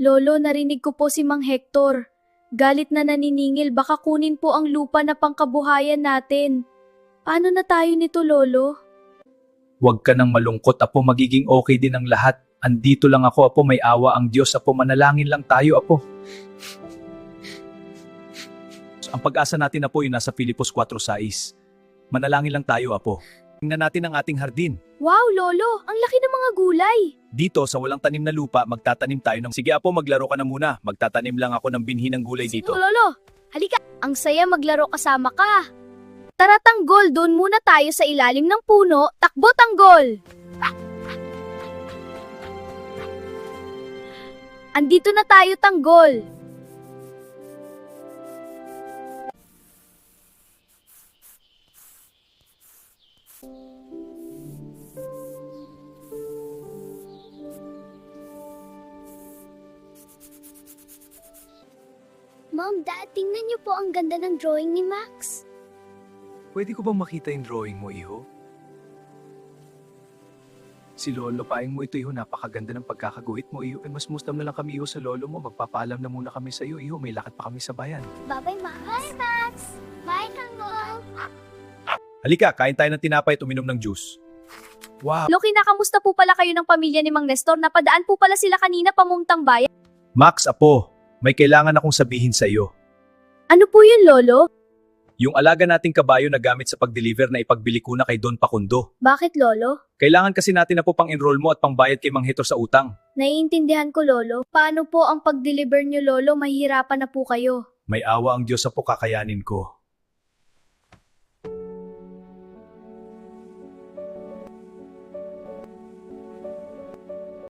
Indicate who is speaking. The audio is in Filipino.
Speaker 1: Lolo, narinig ko po si Mang Hector. Galit na naniningil, baka kunin po ang lupa na pangkabuhayan natin. Paano na tayo nito, Lolo?
Speaker 2: Huwag ka nang malungkot, Apo. Magiging okay din ang lahat. Andito lang ako, Apo. May awa ang Diyos, Apo. Manalangin lang tayo, Apo. Ang pag-asa natin, Apo, yung nasa Filipos 4:6. Manalangin lang tayo, Apo. Tingnan natin ang ating hardin.
Speaker 1: Wow, Lolo, ang laki ng mga gulay.
Speaker 2: Dito, sa walang tanim na lupa, magtatanim tayo ng... Sige, Apo, maglaro ka na muna. Magtatanim lang ako ng binhi ng gulay dito.
Speaker 1: Lolo, halika. Ang saya maglaro kasama ka. Tara, Tanggol, doon muna tayo sa ilalim ng puno. Takbo, Tanggol! Andito na tayo, Tanggol. Mom, Dad, tingnan niyo po ang ganda ng drawing ni Max.
Speaker 2: Pwede ko bang makita yung drawing mo, Iho? Si Lolo, paing mo ito, Iho. Napakaganda ng pagkakaguhit mo, Iho. Mas mustam na lang kami, Iho, sa Lolo mo. Magpapaalam na muna kami sa iyo, Iho. May lakad pa kami sa bayan.
Speaker 1: Bye-bye, Max. Bye, Max. Bye, Tanggol.
Speaker 2: Halika, kain tayo ng tinapay at uminom ng juice. Wow!
Speaker 1: Loki, nakamusta po pala kayo ng pamilya ni Mang Nestor? Napadaan po pala sila kanina pamuntang bayan.
Speaker 2: Max, Apo, may kailangan akong sabihin sa iyo.
Speaker 1: Ano po yun, Lolo?
Speaker 2: Yung alaga nating kabayo na gamit sa pag-deliver na ipagbili ko na kay Don Pakundo.
Speaker 1: Bakit, Lolo?
Speaker 2: Kailangan kasi natin na po pang-enroll mo at pangbayad kay Mang Hector sa utang.
Speaker 1: Naiintindihan ko, Lolo. Paano po ang pag-deliver niyo, Lolo? Mahihirapan na po kayo.
Speaker 2: May awa ang Diyos, Apo, kakayanin ko.